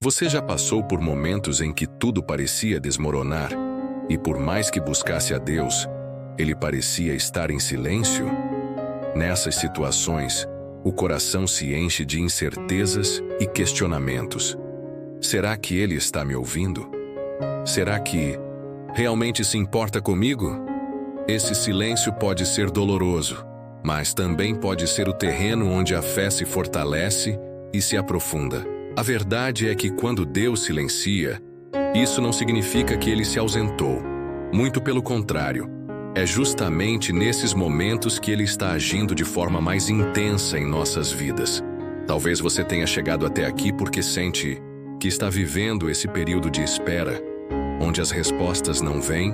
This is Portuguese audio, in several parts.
Você já passou por momentos em que tudo parecia desmoronar, e por mais que buscasse a Deus, ele parecia estar em silêncio? Nessas situações, o coração se enche de incertezas e questionamentos. Será que ele está me ouvindo? Será que realmente se importa comigo? Esse silêncio pode ser doloroso, mas também pode ser o terreno onde a fé se fortalece e se aprofunda. A verdade é que quando Deus silencia, isso não significa que ele se ausentou. Muito pelo contrário, é justamente nesses momentos que ele está agindo de forma mais intensa em nossas vidas. Talvez você tenha chegado até aqui porque sente que está vivendo esse período de espera, onde as respostas não vêm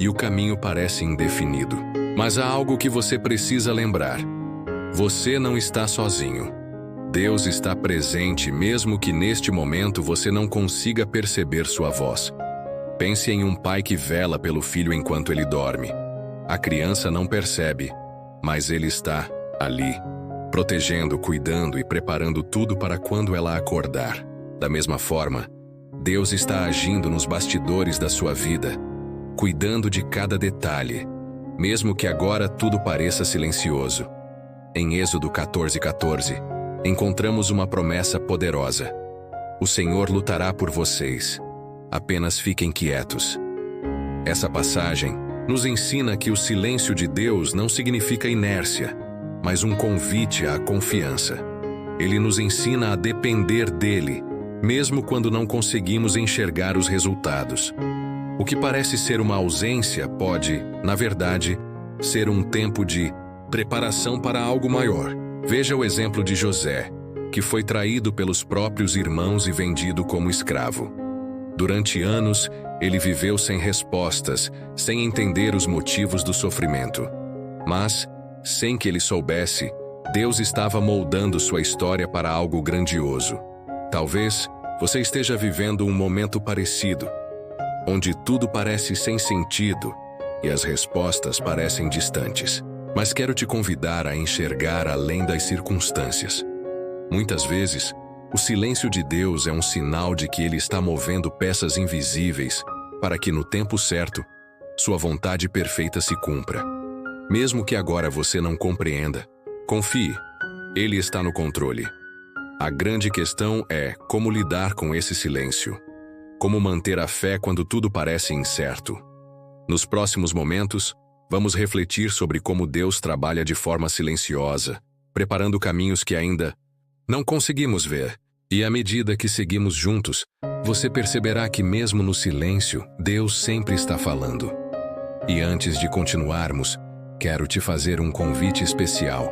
e o caminho parece indefinido. Mas há algo que você precisa lembrar. Você não está sozinho. Deus está presente mesmo que neste momento você não consiga perceber sua voz. Pense em um pai que vela pelo filho enquanto ele dorme. A criança não percebe, mas ele está ali, protegendo, cuidando e preparando tudo para quando ela acordar. Da mesma forma, Deus está agindo nos bastidores da sua vida, cuidando de cada detalhe, mesmo que agora tudo pareça silencioso. Em Êxodo 14:14, encontramos uma promessa poderosa. O Senhor lutará por vocês. Apenas fiquem quietos. Essa passagem nos ensina que o silêncio de Deus não significa inércia, mas um convite à confiança. Ele nos ensina a depender dele, mesmo quando não conseguimos enxergar os resultados. O que parece ser uma ausência pode, na verdade, ser um tempo de preparação para algo maior. Veja o exemplo de José, que foi traído pelos próprios irmãos e vendido como escravo. Durante anos, ele viveu sem respostas, sem entender os motivos do sofrimento. Mas, sem que ele soubesse, Deus estava moldando sua história para algo grandioso. Talvez você esteja vivendo um momento parecido, onde tudo parece sem sentido e as respostas parecem distantes. Mas quero te convidar a enxergar além das circunstâncias. Muitas vezes, o silêncio de Deus é um sinal de que Ele está movendo peças invisíveis para que, no tempo certo, sua vontade perfeita se cumpra. Mesmo que agora você não compreenda, confie, Ele está no controle. A grande questão é como lidar com esse silêncio. Como manter a fé quando tudo parece incerto. Nos próximos momentos, vamos refletir sobre como Deus trabalha de forma silenciosa, preparando caminhos que ainda não conseguimos ver. E à medida que seguimos juntos, você perceberá que mesmo no silêncio, Deus sempre está falando. E antes de continuarmos, quero te fazer um convite especial.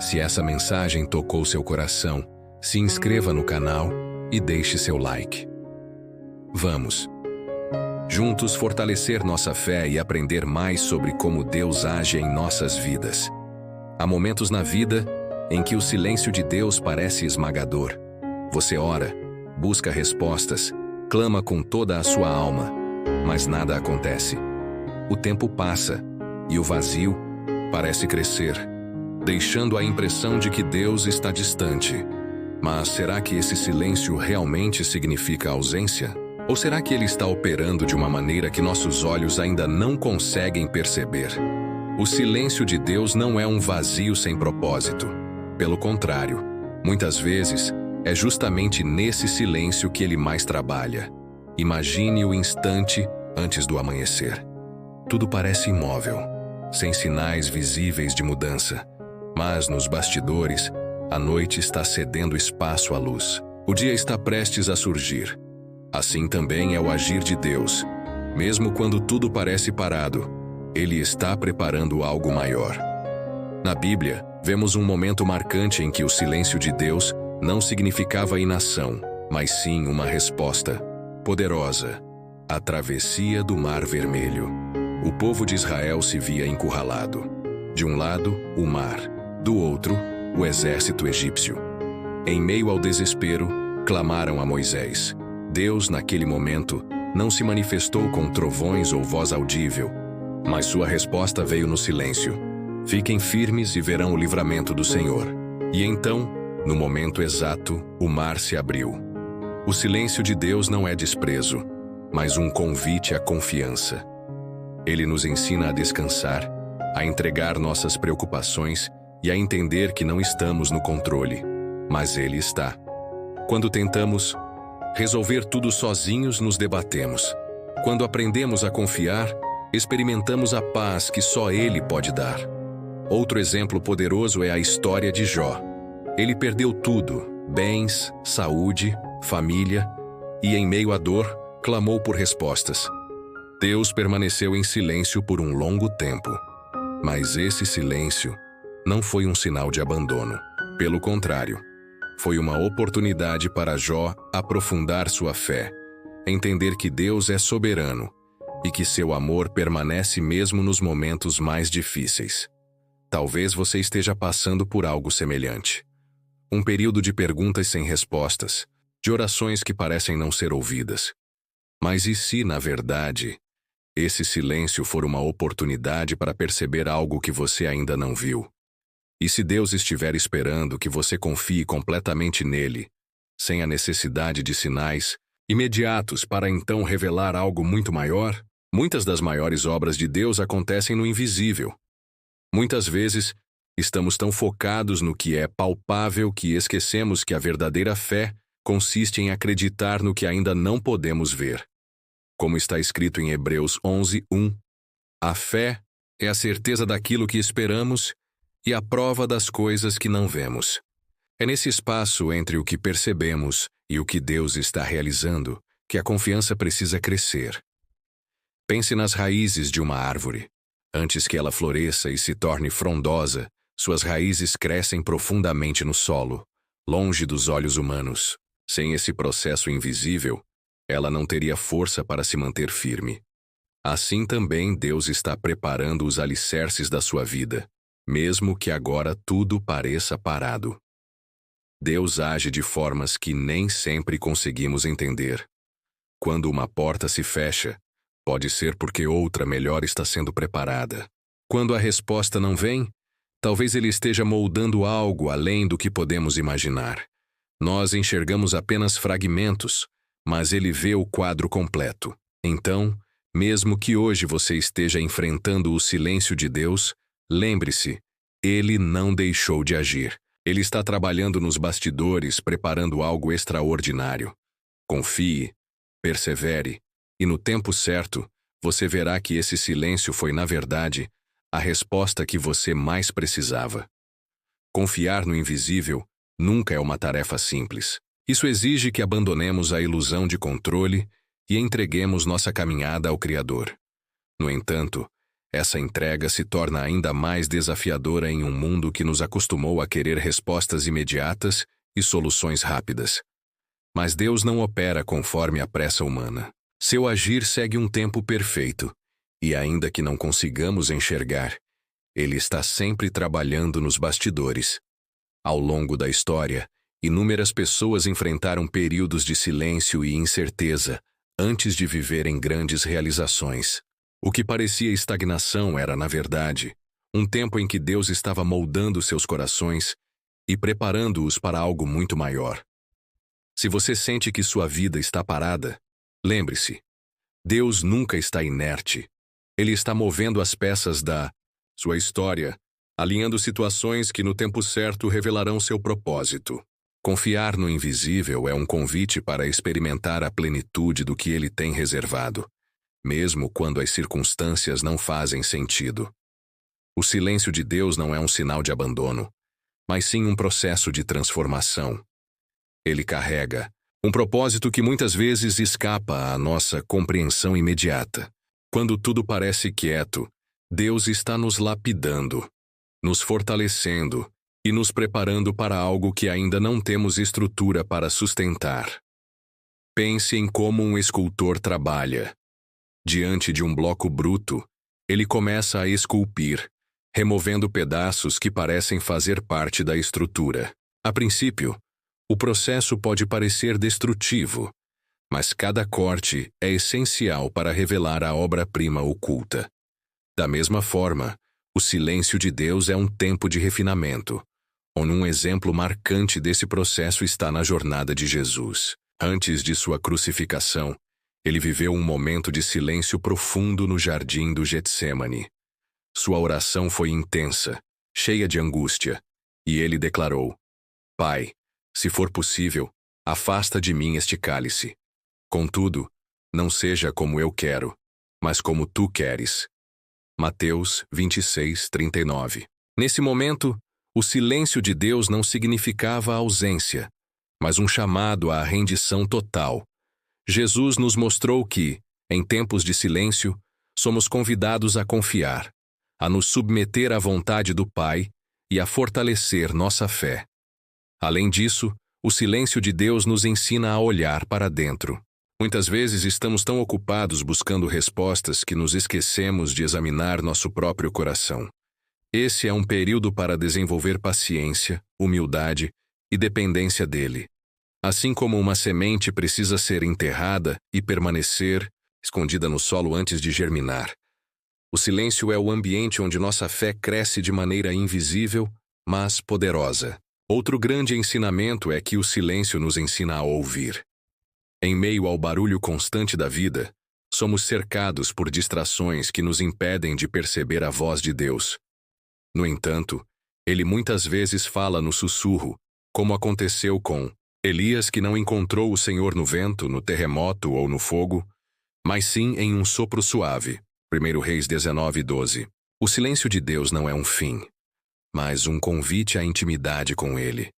Se essa mensagem tocou seu coração, se inscreva no canal e deixe seu like. Vamos juntos fortalecer nossa fé e aprender mais sobre como Deus age em nossas vidas. Há momentos na vida em que o silêncio de Deus parece esmagador. Você ora, busca respostas, clama com toda a sua alma, mas nada acontece. O tempo passa e o vazio parece crescer, deixando a impressão de que Deus está distante. Mas será que esse silêncio realmente significa ausência? Ou será que Ele está operando de uma maneira que nossos olhos ainda não conseguem perceber? O silêncio de Deus não é um vazio sem propósito. Pelo contrário, muitas vezes, é justamente nesse silêncio que Ele mais trabalha. Imagine o instante antes do amanhecer. Tudo parece imóvel, sem sinais visíveis de mudança. Mas nos bastidores, a noite está cedendo espaço à luz. O dia está prestes a surgir. Assim também é o agir de Deus. Mesmo quando tudo parece parado, Ele está preparando algo maior. Na Bíblia, vemos um momento marcante em que o silêncio de Deus não significava inação, mas sim uma resposta poderosa. A travessia do Mar Vermelho. O povo de Israel se via encurralado. De um lado, o mar. Do outro, o exército egípcio. Em meio ao desespero, clamaram a Moisés. Deus, naquele momento, não se manifestou com trovões ou voz audível, mas sua resposta veio no silêncio. Fiquem firmes e verão o livramento do Senhor. E então, no momento exato, o mar se abriu. O silêncio de Deus não é desprezo, mas um convite à confiança. Ele nos ensina a descansar, a entregar nossas preocupações e a entender que não estamos no controle, mas Ele está. Quando tentamos resolver tudo sozinhos, nos debatemos. Quando aprendemos a confiar, experimentamos a paz que só Ele pode dar. Outro exemplo poderoso é a história de Jó. Ele perdeu tudo: bens, saúde, família, e em meio à dor, clamou por respostas. Deus permaneceu em silêncio por um longo tempo. Mas esse silêncio não foi um sinal de abandono. Pelo contrário, foi uma oportunidade para Jó aprofundar sua fé, entender que Deus é soberano e que seu amor permanece mesmo nos momentos mais difíceis. Talvez você esteja passando por algo semelhante. Um período de perguntas sem respostas, de orações que parecem não ser ouvidas. Mas e se, na verdade, esse silêncio for uma oportunidade para perceber algo que você ainda não viu? E se Deus estiver esperando que você confie completamente nele, sem a necessidade de sinais imediatos para então revelar algo muito maior? Muitas das maiores obras de Deus acontecem no invisível. Muitas vezes, estamos tão focados no que é palpável que esquecemos que a verdadeira fé consiste em acreditar no que ainda não podemos ver. Como está escrito em Hebreus 11:1, a fé é a certeza daquilo que esperamos e a prova das coisas que não vemos. É nesse espaço entre o que percebemos e o que Deus está realizando que a confiança precisa crescer. Pense nas raízes de uma árvore. Antes que ela floresça e se torne frondosa, suas raízes crescem profundamente no solo, longe dos olhos humanos. Sem esse processo invisível, ela não teria força para se manter firme. Assim também Deus está preparando os alicerces da sua vida, mesmo que agora tudo pareça parado. Deus age de formas que nem sempre conseguimos entender. Quando uma porta se fecha, pode ser porque outra melhor está sendo preparada. Quando a resposta não vem, talvez Ele esteja moldando algo além do que podemos imaginar. Nós enxergamos apenas fragmentos, mas Ele vê o quadro completo. Então, mesmo que hoje você esteja enfrentando o silêncio de Deus, lembre-se, Ele não deixou de agir. Ele está trabalhando nos bastidores, preparando algo extraordinário. Confie, persevere, e no tempo certo, você verá que esse silêncio foi, na verdade, a resposta que você mais precisava. Confiar no invisível nunca é uma tarefa simples. Isso exige que abandonemos a ilusão de controle e entreguemos nossa caminhada ao Criador. No entanto, essa entrega se torna ainda mais desafiadora em um mundo que nos acostumou a querer respostas imediatas e soluções rápidas. Mas Deus não opera conforme a pressa humana. Seu agir segue um tempo perfeito, e ainda que não consigamos enxergar, Ele está sempre trabalhando nos bastidores. Ao longo da história, inúmeras pessoas enfrentaram períodos de silêncio e incerteza antes de viverem grandes realizações. O que parecia estagnação era, na verdade, um tempo em que Deus estava moldando seus corações e preparando-os para algo muito maior. Se você sente que sua vida está parada, lembre-se, Deus nunca está inerte. Ele está movendo as peças da sua história, alinhando situações que no tempo certo revelarão seu propósito. Confiar no invisível é um convite para experimentar a plenitude do que Ele tem reservado, mesmo quando as circunstâncias não fazem sentido. O silêncio de Deus não é um sinal de abandono, mas sim um processo de transformação. Ele carrega um propósito que muitas vezes escapa à nossa compreensão imediata. Quando tudo parece quieto, Deus está nos lapidando, nos fortalecendo e nos preparando para algo que ainda não temos estrutura para sustentar. Pense em como um escultor trabalha. Diante de um bloco bruto, ele começa a esculpir, removendo pedaços que parecem fazer parte da estrutura. A princípio, o processo pode parecer destrutivo, mas cada corte é essencial para revelar a obra-prima oculta. Da mesma forma, o silêncio de Deus é um tempo de refinamento, onde um exemplo marcante desse processo está na jornada de Jesus. Antes de sua crucificação, ele viveu um momento de silêncio profundo no jardim do Getsêmani. Sua oração foi intensa, cheia de angústia, e ele declarou: Pai, se for possível, afasta de mim este cálice. Contudo, não seja como eu quero, mas como tu queres. Mateus 26:39. Nesse momento, o silêncio de Deus não significava ausência, mas um chamado à rendição total. Jesus nos mostrou que, em tempos de silêncio, somos convidados a confiar, a nos submeter à vontade do Pai e a fortalecer nossa fé. Além disso, o silêncio de Deus nos ensina a olhar para dentro. Muitas vezes estamos tão ocupados buscando respostas que nos esquecemos de examinar nosso próprio coração. Esse é um período para desenvolver paciência, humildade e dependência dele. Assim como uma semente precisa ser enterrada e permanecer escondida no solo antes de germinar, o silêncio é o ambiente onde nossa fé cresce de maneira invisível, mas poderosa. Outro grande ensinamento é que o silêncio nos ensina a ouvir. Em meio ao barulho constante da vida, somos cercados por distrações que nos impedem de perceber a voz de Deus. No entanto, ele muitas vezes fala no sussurro, como aconteceu com Elias, que não encontrou o Senhor no vento, no terremoto ou no fogo, mas sim em um sopro suave. 1 Reis 19:12. O silêncio de Deus não é um fim, mas um convite à intimidade com Ele.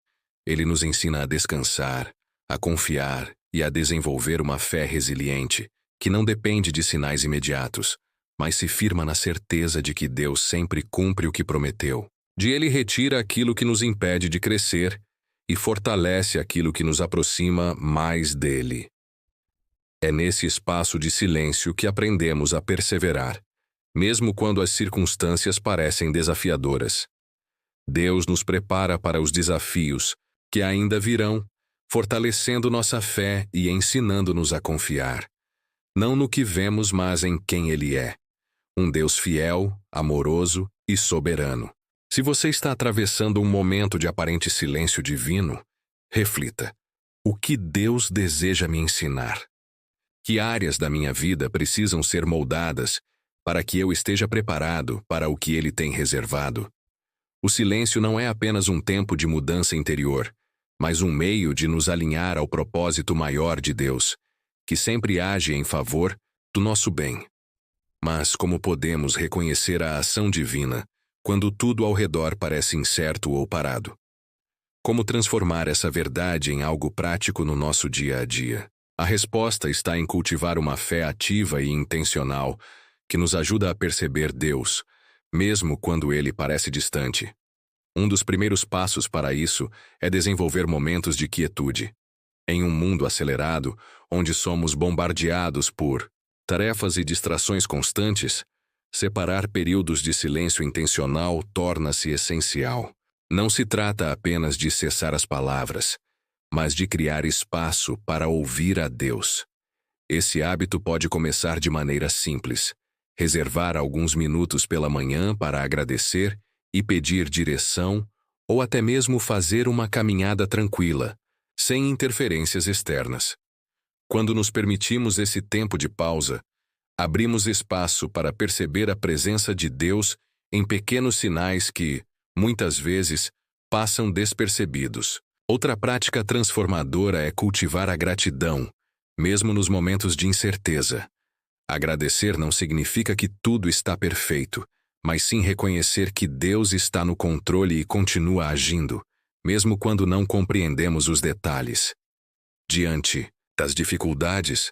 Ele nos ensina a descansar, a confiar e a desenvolver uma fé resiliente, que não depende de sinais imediatos, mas se firma na certeza de que Deus sempre cumpre o que prometeu. De Ele retira aquilo que nos impede de crescer e fortalece aquilo que nos aproxima mais dele. É nesse espaço de silêncio que aprendemos a perseverar, mesmo quando as circunstâncias parecem desafiadoras. Deus nos prepara para os desafios que ainda virão, fortalecendo nossa fé e ensinando-nos a confiar, não no que vemos, mas em quem Ele é, um Deus fiel, amoroso e soberano. Se você está atravessando um momento de aparente silêncio divino, reflita: o que Deus deseja me ensinar? Que áreas da minha vida precisam ser moldadas para que eu esteja preparado para o que Ele tem reservado? O silêncio não é apenas um tempo de mudança interior, mas um meio de nos alinhar ao propósito maior de Deus, que sempre age em favor do nosso bem. Mas como podemos reconhecer a ação divina quando tudo ao redor parece incerto ou parado? Como transformar essa verdade em algo prático no nosso dia a dia? A resposta está em cultivar uma fé ativa e intencional que nos ajuda a perceber Deus, mesmo quando Ele parece distante. Um dos primeiros passos para isso é desenvolver momentos de quietude. Em um mundo acelerado, onde somos bombardeados por tarefas e distrações constantes, separar períodos de silêncio intencional torna-se essencial. Não se trata apenas de cessar as palavras, mas de criar espaço para ouvir a Deus. Esse hábito pode começar de maneira simples: reservar alguns minutos pela manhã para agradecer e pedir direção, ou até mesmo fazer uma caminhada tranquila, sem interferências externas. Quando nos permitimos esse tempo de pausa, abrimos espaço para perceber a presença de Deus em pequenos sinais que, muitas vezes, passam despercebidos. Outra prática transformadora é cultivar a gratidão, mesmo nos momentos de incerteza. Agradecer não significa que tudo está perfeito, mas sim reconhecer que Deus está no controle e continua agindo, mesmo quando não compreendemos os detalhes. Diante das dificuldades,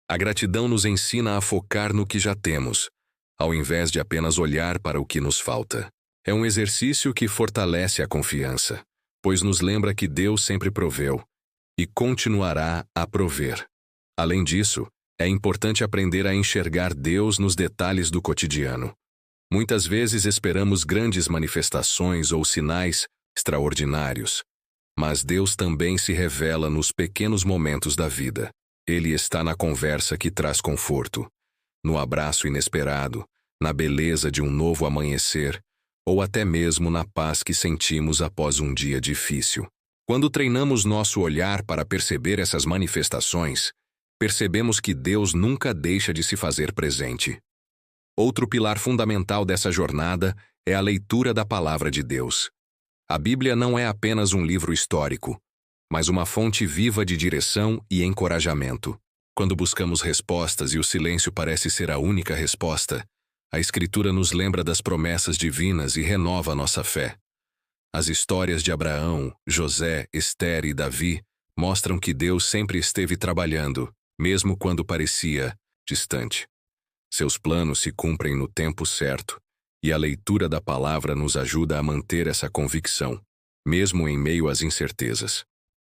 a gratidão nos ensina a focar no que já temos, ao invés de apenas olhar para o que nos falta. É um exercício que fortalece a confiança, pois nos lembra que Deus sempre proveu e continuará a prover. Além disso, é importante aprender a enxergar Deus nos detalhes do cotidiano. Muitas vezes esperamos grandes manifestações ou sinais extraordinários, mas Deus também se revela nos pequenos momentos da vida. Ele está na conversa que traz conforto, no abraço inesperado, na beleza de um novo amanhecer, ou até mesmo na paz que sentimos após um dia difícil. Quando treinamos nosso olhar para perceber essas manifestações, percebemos que Deus nunca deixa de se fazer presente. Outro pilar fundamental dessa jornada é a leitura da Palavra de Deus. A Bíblia não é apenas um livro histórico, mas uma fonte viva de direção e encorajamento. Quando buscamos respostas e o silêncio parece ser a única resposta, a Escritura nos lembra das promessas divinas e renova nossa fé. As histórias de Abraão, José, Esther e Davi mostram que Deus sempre esteve trabalhando, mesmo quando parecia distante. Seus planos se cumprem no tempo certo, e a leitura da palavra nos ajuda a manter essa convicção, mesmo em meio às incertezas.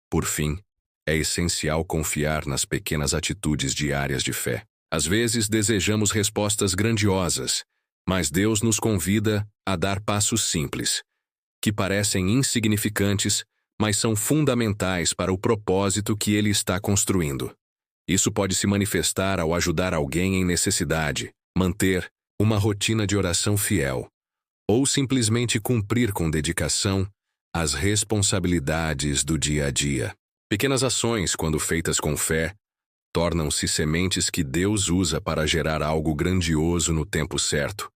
Por fim, é essencial confiar nas pequenas atitudes diárias de fé. Às vezes desejamos respostas grandiosas, mas Deus nos convida a dar passos simples, que parecem insignificantes, mas são fundamentais para o propósito que Ele está construindo. Isso pode se manifestar ao ajudar alguém em necessidade, manter uma rotina de oração fiel, ou simplesmente cumprir com dedicação as responsabilidades do dia a dia. Pequenas ações, quando feitas com fé, tornam-se sementes que Deus usa para gerar algo grandioso no tempo certo.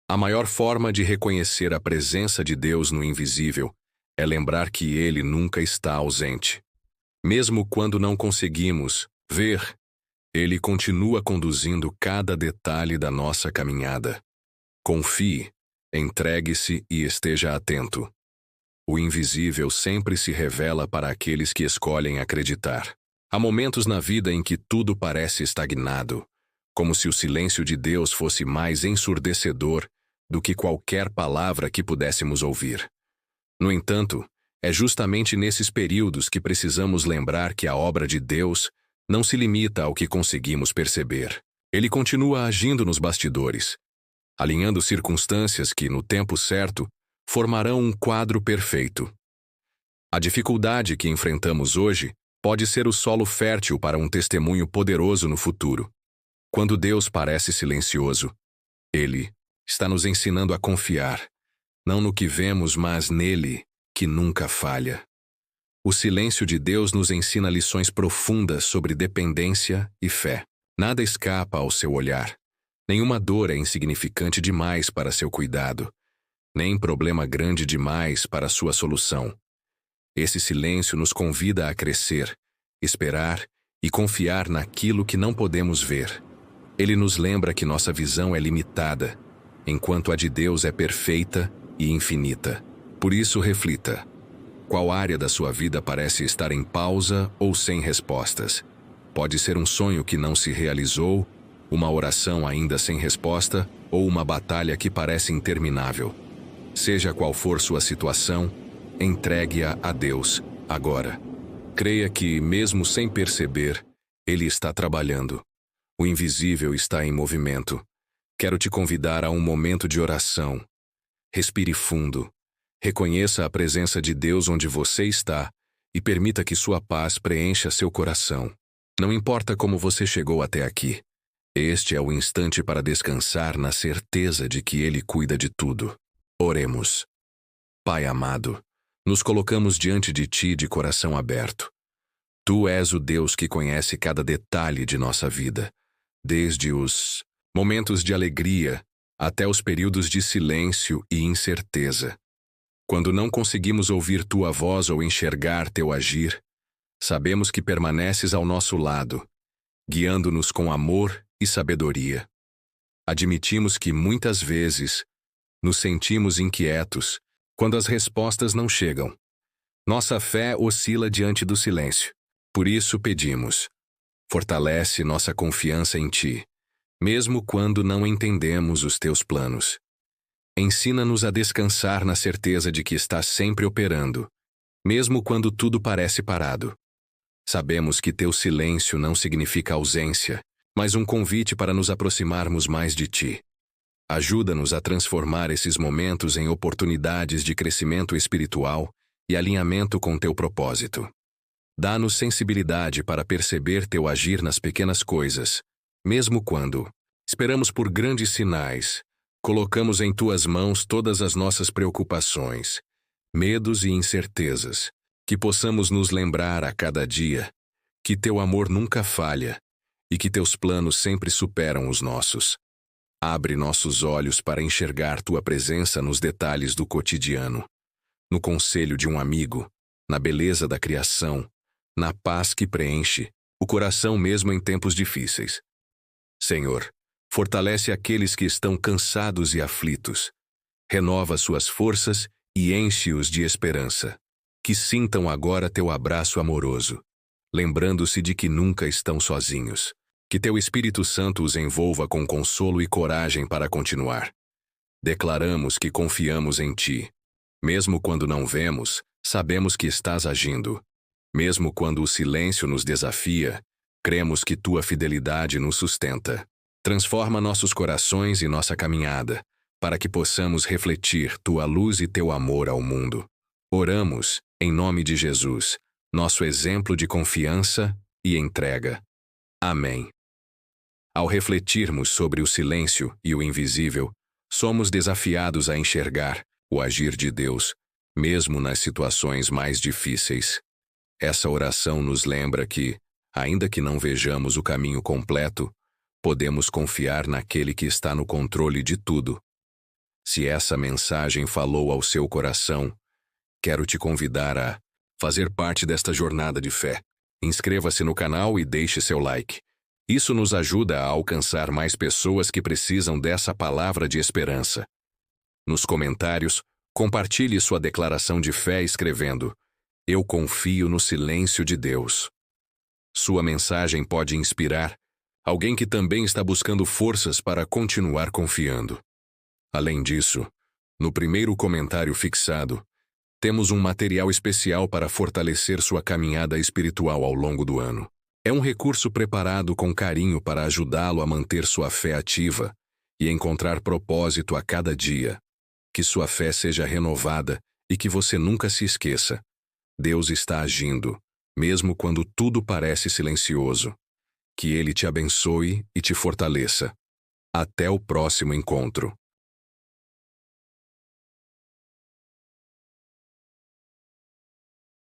A maior forma de reconhecer a presença de Deus no invisível é lembrar que Ele nunca está ausente. Mesmo quando não conseguimos ver, Ele continua conduzindo cada detalhe da nossa caminhada. Confie, entregue-se e esteja atento. O invisível sempre se revela para aqueles que escolhem acreditar. Há momentos na vida em que tudo parece estagnado, como se o silêncio de Deus fosse mais ensurdecedor do que qualquer palavra que pudéssemos ouvir. No entanto, é justamente nesses períodos que precisamos lembrar que a obra de Deus não se limita ao que conseguimos perceber. Ele continua agindo nos bastidores, alinhando circunstâncias que, no tempo certo, formarão um quadro perfeito. A dificuldade que enfrentamos hoje pode ser o solo fértil para um testemunho poderoso no futuro. Quando Deus parece silencioso, Ele está nos ensinando a confiar, não no que vemos, mas nele, que nunca falha. O silêncio de Deus nos ensina lições profundas sobre dependência e fé. Nada escapa ao seu olhar. Nenhuma dor é insignificante demais para seu cuidado, nem problema grande demais para sua solução. Esse silêncio nos convida a crescer, esperar e confiar naquilo que não podemos ver. Ele nos lembra que nossa visão é limitada, enquanto a de Deus é perfeita e infinita. Por isso, reflita. Qual área da sua vida parece estar em pausa ou sem respostas? Pode ser um sonho que não se realizou, uma oração ainda sem resposta ou uma batalha que parece interminável. Seja qual for sua situação, entregue-a a Deus, agora. Creia que, mesmo sem perceber, Ele está trabalhando. O invisível está em movimento. Quero te convidar a um momento de oração. Respire fundo. Reconheça a presença de Deus onde você está e permita que sua paz preencha seu coração. Não importa como você chegou até aqui. Este é o instante para descansar na certeza de que Ele cuida de tudo. Oremos. Pai amado, nos colocamos diante de Ti de coração aberto. Tu és o Deus que conhece cada detalhe de nossa vida, desde os momentos de alegria até os períodos de silêncio e incerteza. Quando não conseguimos ouvir Tua voz ou enxergar Teu agir, sabemos que permaneces ao nosso lado, guiando-nos com amor e sabedoria. Admitimos que muitas vezes nos sentimos inquietos quando as respostas não chegam. Nossa fé oscila diante do silêncio. Por isso pedimos, fortalece nossa confiança em Ti, mesmo quando não entendemos os Teus planos. Ensina-nos a descansar na certeza de que estás sempre operando, mesmo quando tudo parece parado. Sabemos que Teu silêncio não significa ausência, mas um convite para nos aproximarmos mais de Ti. Ajuda-nos a transformar esses momentos em oportunidades de crescimento espiritual e alinhamento com Teu propósito. Dá-nos sensibilidade para perceber Teu agir nas pequenas coisas, mesmo quando esperamos por grandes sinais. Colocamos em Tuas mãos todas as nossas preocupações, medos e incertezas, Que possamos nos lembrar a cada dia que teu amor nunca falha e que teus planos sempre superam os nossos. Abre nossos olhos para enxergar tua presença nos detalhes do cotidiano, no conselho de um amigo, na beleza da criação, na paz que preenche o coração mesmo em tempos difíceis. Senhor, fortalece aqueles que estão cansados e aflitos. Renova suas forças e enche-os de esperança. Que sintam agora teu abraço amoroso, lembrando-se de que nunca estão sozinhos. Que teu Espírito Santo os envolva com consolo e coragem para continuar. Declaramos que confiamos em ti. Mesmo quando não vemos, sabemos que estás agindo. Mesmo quando o silêncio nos desafia, cremos que tua fidelidade nos sustenta. Transforma nossos corações e nossa caminhada, para que possamos refletir tua luz e teu amor ao mundo. Oramos, em nome de Jesus, nosso exemplo de confiança e entrega. Amém. Ao refletirmos sobre o silêncio e o invisível, somos desafiados a enxergar o agir de Deus, mesmo nas situações mais difíceis. Essa oração nos lembra que, ainda que não vejamos o caminho completo, podemos confiar naquele que está no controle de tudo. Se essa mensagem falou ao seu coração, quero te convidar a fazer parte desta jornada de fé. Inscreva-se no canal e deixe seu like. Isso nos ajuda a alcançar mais pessoas que precisam dessa palavra de esperança. Nos comentários, compartilhe sua declaração de fé escrevendo: Eu confio no silêncio de Deus. Sua mensagem pode inspirar alguém que também está buscando forças para continuar confiando. Além disso, no primeiro comentário fixado, temos um material especial para fortalecer sua caminhada espiritual ao longo do ano. É um recurso preparado com carinho para ajudá-lo a manter sua fé ativa e encontrar propósito a cada dia. Que sua fé seja renovada e que você nunca se esqueça. Deus está agindo, mesmo quando tudo parece silencioso. Que Ele te abençoe e te fortaleça. Até o próximo encontro.